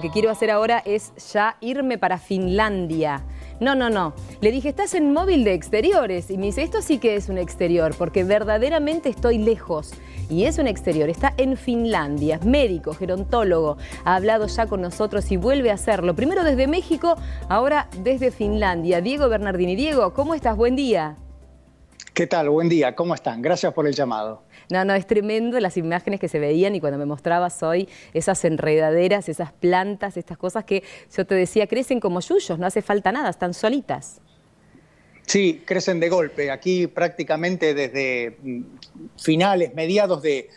Lo que quiero hacer ahora es ya irme para Finlandia. No. Le dije, ¿estás en móvil de exteriores? Y me dice, esto sí que es un exterior, porque verdaderamente estoy lejos. Y es un exterior, está en Finlandia, es médico, gerontólogo, ha hablado ya con nosotros y vuelve a hacerlo. Primero desde México, ahora desde Finlandia. Diego Bernardini. Diego, ¿cómo estás? Buen día. ¿Qué tal? Buen día, ¿cómo están? Gracias por el llamado. No, es tremendo las imágenes que se veían y cuando me mostrabas hoy esas enredaderas, esas plantas, estas cosas que yo te decía, crecen como yuyos, no hace falta nada, están solitas. Sí, crecen de golpe. Aquí prácticamente desde finales, mediados de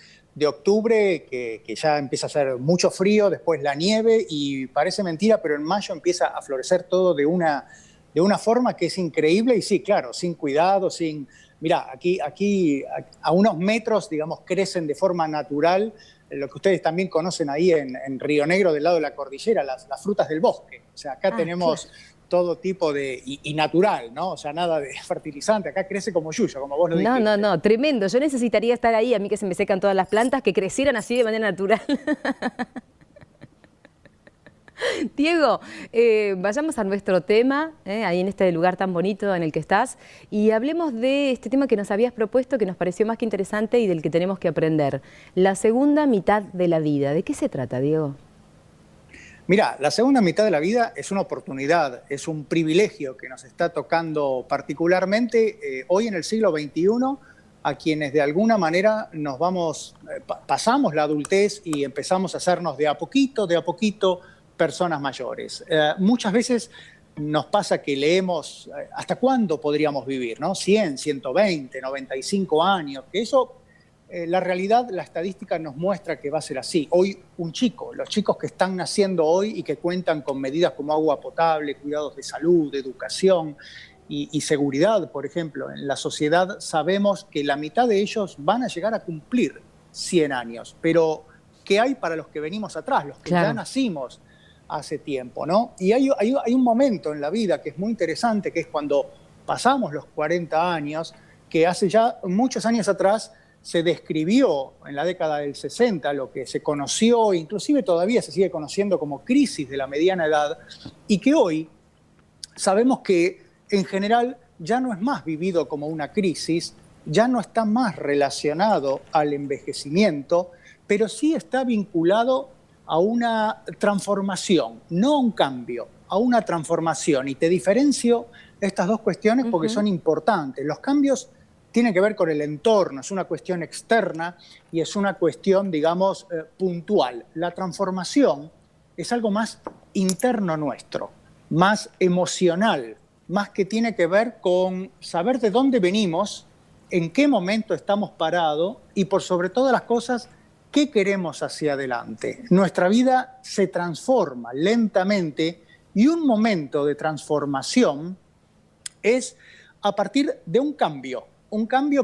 octubre, que ya empieza a hacer mucho frío, después la nieve y parece mentira, pero en mayo empieza a florecer todo de una forma que es increíble y sí, claro, sin cuidado, sin... Mirá, aquí a unos metros, digamos, crecen de forma natural lo que ustedes también conocen ahí en Río Negro, del lado de la cordillera, las frutas del bosque. O sea, acá tenemos todo tipo de... Y natural, ¿no? O sea, nada de fertilizante. Acá crece como yuyo, como vos lo dijiste. No, tremendo. Yo necesitaría estar ahí, a mí que se me secan todas las plantas, que crecieran así de manera natural. Diego, vayamos a nuestro tema, ahí en este lugar tan bonito en el que estás, y hablemos de este tema que nos habías propuesto, que nos pareció más que interesante y del que tenemos que aprender. La segunda mitad de la vida. ¿De qué se trata, Diego? Mira, la segunda mitad de la vida es una oportunidad, es un privilegio que nos está tocando particularmente hoy en el siglo XXI, a quienes de alguna manera pasamos la adultez y empezamos a hacernos de a poquito, personas mayores. Muchas veces nos pasa que leemos hasta cuándo podríamos vivir, ¿no? 100, 120, 95 años, que eso, la realidad, la estadística nos muestra que va a ser así. Hoy los chicos que están naciendo hoy y que cuentan con medidas como agua potable, cuidados de salud, educación y seguridad, por ejemplo, en la sociedad sabemos que la mitad de ellos van a llegar a cumplir 100 años, pero ¿qué hay para los que venimos atrás, los que ya nacimos hace tiempo, ¿no? Y hay un momento en la vida que es muy interesante, que es cuando pasamos los 40 años, que hace ya muchos años atrás se describió en la década del 60 lo que se conoció, inclusive todavía se sigue conociendo como crisis de la mediana edad, y que hoy sabemos que en general ya no es más vivido como una crisis, ya no está más relacionado al envejecimiento, pero sí está vinculado a una transformación, no a un cambio, a una transformación. Y te diferencio estas dos cuestiones porque son importantes. Los cambios tienen que ver con el entorno, es una cuestión externa y es una cuestión, digamos, puntual. La transformación es algo más interno nuestro, más emocional, más que tiene que ver con saber de dónde venimos, en qué momento estamos parados y por sobre todas las cosas, ¿qué queremos hacia adelante? Nuestra vida se transforma lentamente y un momento de transformación es a partir de un cambio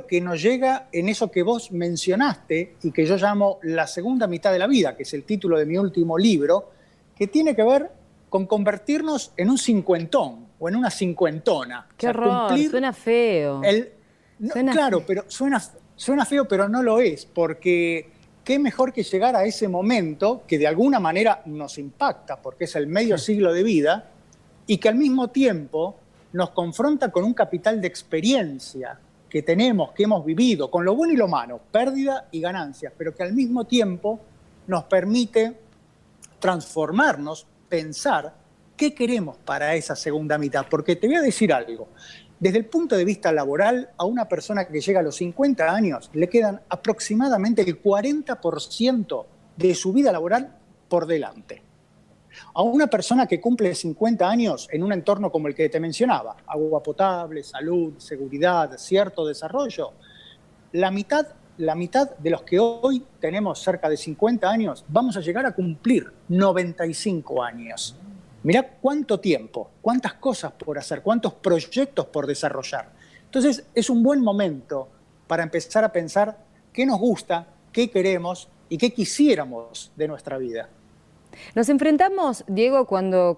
que nos llega en eso que vos mencionaste y que yo llamo la segunda mitad de la vida, que es el título de mi último libro, que tiene que ver con convertirnos en un cincuentón o en una cincuentona. ¡Qué horror! Suena feo. Claro, pero suena feo, pero no lo es, porque qué mejor que llegar a ese momento que de alguna manera nos impacta, porque es el medio siglo de vida, y que al mismo tiempo nos confronta con un capital de experiencia que tenemos, que hemos vivido, con lo bueno y lo malo, pérdida y ganancias, pero que al mismo tiempo nos permite transformarnos, pensar qué queremos para esa segunda mitad. Porque te voy a decir algo. Desde el punto de vista laboral, a una persona que llega a los 50 años le quedan aproximadamente el 40% de su vida laboral por delante. A una persona que cumple 50 años en un entorno como el que te mencionaba, agua potable, salud, seguridad, cierto desarrollo, la mitad de los que hoy tenemos cerca de 50 años vamos a llegar a cumplir 95 años. Mirá cuánto tiempo, cuántas cosas por hacer, cuántos proyectos por desarrollar. Entonces es un buen momento para empezar a pensar qué nos gusta, qué queremos y qué quisiéramos de nuestra vida. Nos enfrentamos, Diego, cuando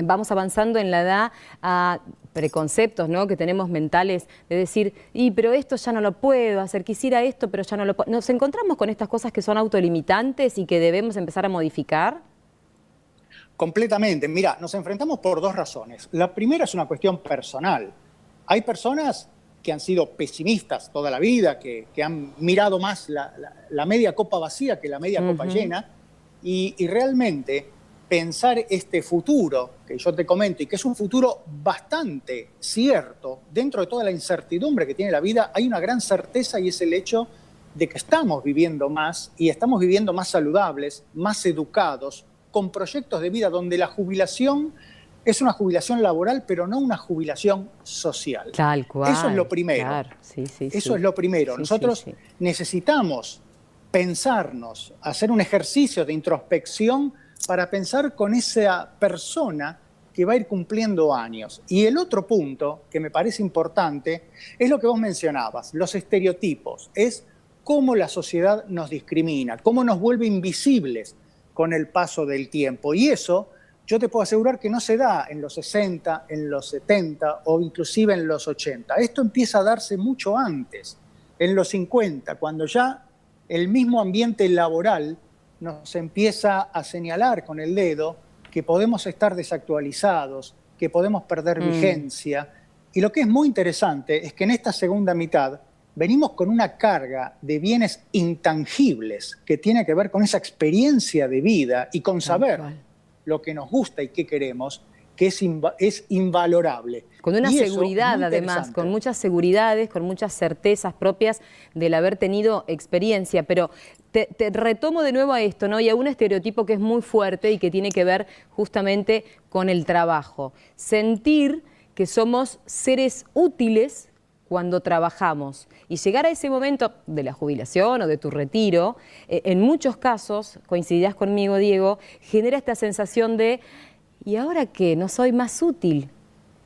vamos avanzando en la edad a preconceptos, ¿no?, que tenemos mentales de decir, pero esto ya no lo puedo hacer, quisiera esto, pero ya no lo puedo. ¿Nos encontramos con estas cosas que son autolimitantes y que debemos empezar a modificar? Completamente. Mira, nos enfrentamos por dos razones. La primera es una cuestión personal. Hay personas que han sido pesimistas toda la vida, que han mirado más la media copa vacía que la media copa llena, y realmente pensar este futuro que yo te comento y que es un futuro bastante cierto, dentro de toda la incertidumbre que tiene la vida, hay una gran certeza y es el hecho de que estamos viviendo más y estamos viviendo más saludables, más educados, con proyectos de vida donde la jubilación es una jubilación laboral, pero no una jubilación social. Tal cual. Eso es lo primero. Claro. Sí, Eso es lo primero. Sí, Nosotros necesitamos pensarnos, hacer un ejercicio de introspección para pensar con esa persona que va a ir cumpliendo años. Y el otro punto que me parece importante es lo que vos mencionabas, los estereotipos. Es cómo la sociedad nos discrimina, cómo nos vuelve invisibles con el paso del tiempo. Y eso yo te puedo asegurar que no se da en los 60, en los 70 o inclusive en los 80. Esto empieza a darse mucho antes, en los 50, cuando ya el mismo ambiente laboral nos empieza a señalar con el dedo que podemos estar desactualizados, que podemos perder vigencia. Y lo que es muy interesante es que en esta segunda mitad venimos con una carga de bienes intangibles que tiene que ver con esa experiencia de vida y con saber lo que nos gusta y qué queremos, que es invalorable. Con una seguridad, además, con muchas seguridades, con muchas certezas propias del haber tenido experiencia. Pero te retomo de nuevo a esto, ¿no? Y a un estereotipo que es muy fuerte y que tiene que ver justamente con el trabajo. Sentir que somos seres útiles cuando trabajamos. Y llegar a ese momento de la jubilación o de tu retiro, en muchos casos, coincidirás conmigo, Diego, genera esta sensación de ¿y ahora qué? No soy más útil.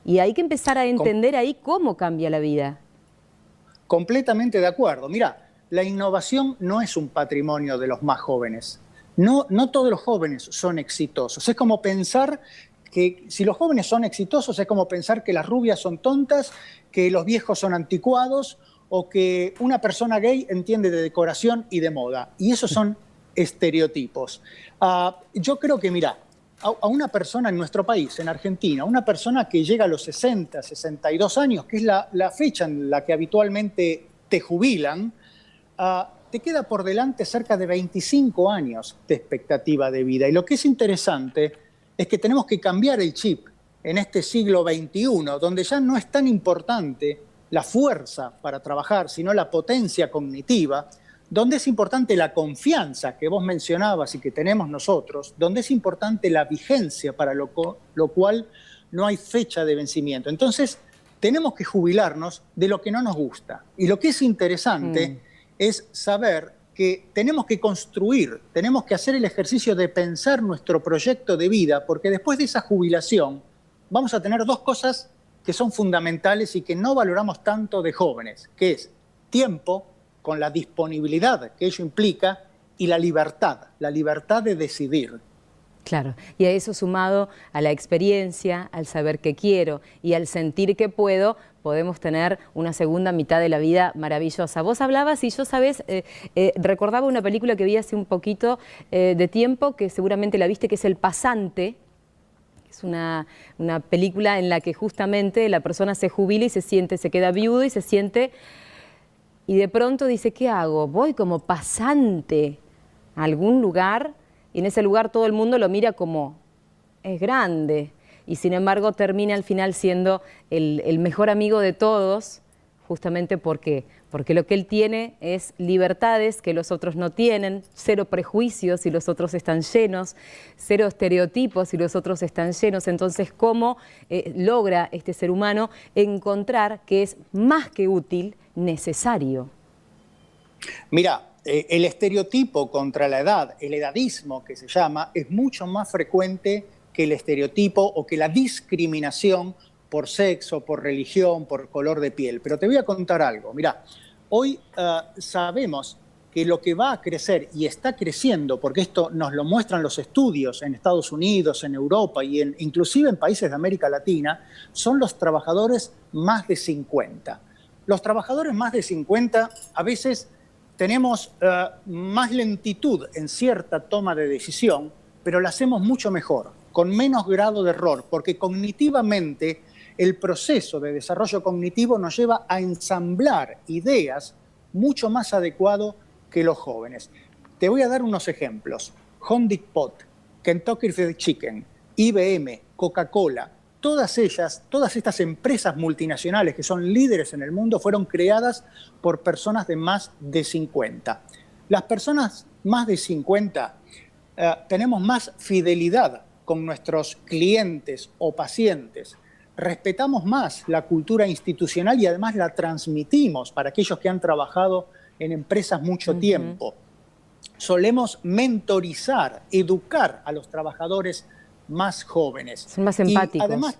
Y hay que empezar a entender ahí cómo cambia la vida. Completamente de acuerdo. Mira, la innovación no es un patrimonio de los más jóvenes. No todos los jóvenes son exitosos. Es como pensar que si los jóvenes son exitosos, es como pensar que las rubias son tontas, que los viejos son anticuados o que una persona gay entiende de decoración y de moda. Y esos son estereotipos. Yo creo que, mira, a una persona en nuestro país, en Argentina, una persona que llega a los 60, 62 años, que es la fecha en la que habitualmente te jubilan, te queda por delante cerca de 25 años de expectativa de vida. Y lo que es interesante es que tenemos que cambiar el chip en este siglo XXI, donde ya no es tan importante la fuerza para trabajar, sino la potencia cognitiva, donde es importante la confianza que vos mencionabas y que tenemos nosotros, donde es importante la vigencia, para lo cual no hay fecha de vencimiento. Entonces, tenemos que jubilarnos de lo que no nos gusta. Y lo que es interesante es saber que tenemos que construir, tenemos que hacer el ejercicio de pensar nuestro proyecto de vida, porque después de esa jubilación vamos a tener dos cosas que son fundamentales y que no valoramos tanto de jóvenes, que es tiempo, con la disponibilidad que ello implica, y la libertad de decidir. Claro, y a eso sumado a la experiencia, al saber que quiero y al sentir que puedo, podemos tener una segunda mitad de la vida maravillosa. Vos hablabas y yo, sabés, recordaba una película que vi hace un poquito de tiempo, que seguramente la viste, que es El Pasante. Es una película en la que justamente la persona se jubila y se queda viudo y se siente... Y de pronto dice, ¿qué hago? Voy como pasante a algún lugar y en ese lugar todo el mundo lo mira como, es grande. Y sin embargo termina al final siendo el mejor amigo de todos, justamente porque lo que él tiene es libertades que los otros no tienen, cero prejuicios y los otros están llenos, cero estereotipos y los otros están llenos. Entonces, ¿cómo logra este ser humano encontrar que es más que útil, necesario? Mira, el estereotipo contra la edad, el edadismo que se llama, es mucho más frecuente que el estereotipo o que la discriminación por sexo, por religión, por color de piel. Pero te voy a contar algo. Mira, hoy sabemos que lo que va a crecer y está creciendo, porque esto nos lo muestran los estudios en Estados Unidos, en Europa y inclusive en países de América Latina, son los trabajadores más de 50. Los trabajadores más de 50 a veces tenemos más lentitud en cierta toma de decisión, pero la hacemos mucho mejor, con menos grado de error, porque cognitivamente el proceso de desarrollo cognitivo nos lleva a ensamblar ideas mucho más adecuado que los jóvenes. Te voy a dar unos ejemplos. Home Depot, Kentucky Fried Chicken, IBM, Coca-Cola, todas estas empresas multinacionales que son líderes en el mundo fueron creadas por personas de más de 50. Las personas más de 50 tenemos más fidelidad con nuestros clientes o pacientes, respetamos más la cultura institucional y además la transmitimos para aquellos que han trabajado en empresas mucho tiempo. Solemos mentorizar, educar a los trabajadores más jóvenes. Son más empáticos. Y además,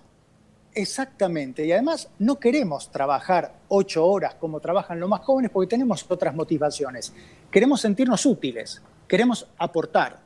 exactamente, y además no queremos trabajar 8 horas como trabajan los más jóvenes porque tenemos otras motivaciones. Queremos sentirnos útiles, queremos aportar.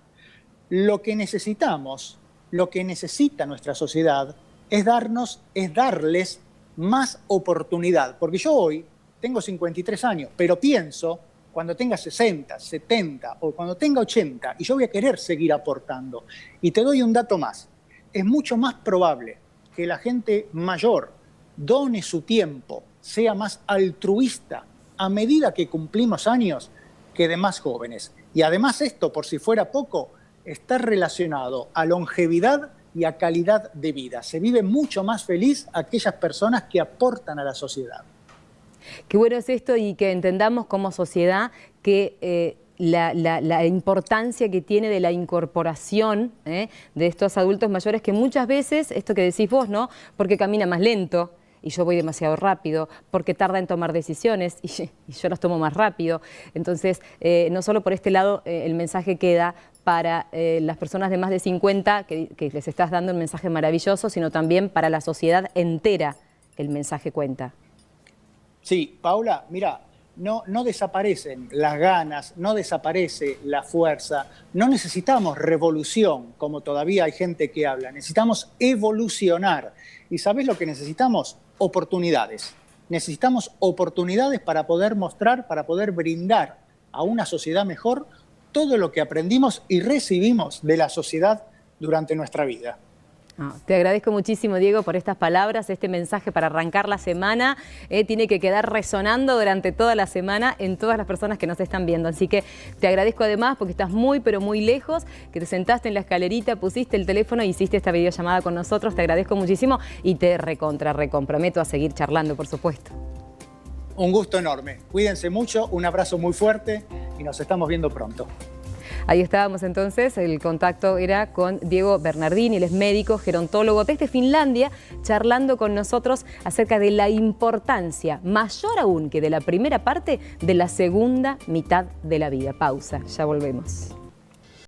Lo que necesitamos, lo que necesita nuestra sociedad es darles más oportunidad. Porque yo hoy tengo 53 años, pero pienso cuando tenga 60, 70 o cuando tenga 80 y yo voy a querer seguir aportando. Y te doy un dato más. Es mucho más probable que la gente mayor done su tiempo, sea más altruista a medida que cumplimos años que de más jóvenes. Y además esto, por si fuera poco, está relacionado a longevidad y a calidad de vida. Se vive mucho más feliz aquellas personas que aportan a la sociedad. Qué bueno es esto y que entendamos como sociedad que la importancia que tiene de la incorporación de estos adultos mayores que muchas veces, esto que decís vos, ¿no? Porque camina más lento y yo voy demasiado rápido, porque tarda en tomar decisiones y yo las tomo más rápido. Entonces, no solo por este lado el mensaje queda para las personas de más de 50, que les estás dando un mensaje maravilloso, sino también para la sociedad entera el mensaje cuenta. Sí, Paula, mira, no desaparecen las ganas, no desaparece la fuerza, no necesitamos revolución, como todavía hay gente que habla, necesitamos evolucionar. ¿Y sabés lo que necesitamos? Oportunidades. Necesitamos oportunidades para poder mostrar, para poder brindar a una sociedad mejor todo lo que aprendimos y recibimos de la sociedad durante nuestra vida. Te agradezco muchísimo, Diego, por estas palabras, este mensaje para arrancar la semana. Tiene que quedar resonando durante toda la semana en todas las personas que nos están viendo. Así que te agradezco además porque estás muy, pero muy lejos, que te sentaste en la escalerita, pusiste el teléfono e hiciste esta videollamada con nosotros. Te agradezco muchísimo y te recomprometo a seguir charlando, por supuesto. Un gusto enorme. Cuídense mucho, un abrazo muy fuerte y nos estamos viendo pronto. Ahí estábamos entonces, el contacto era con Diego Bernardini, él es médico, gerontólogo desde Finlandia, charlando con nosotros acerca de la importancia, mayor aún que de la primera parte, de la segunda mitad de la vida. Pausa, ya volvemos.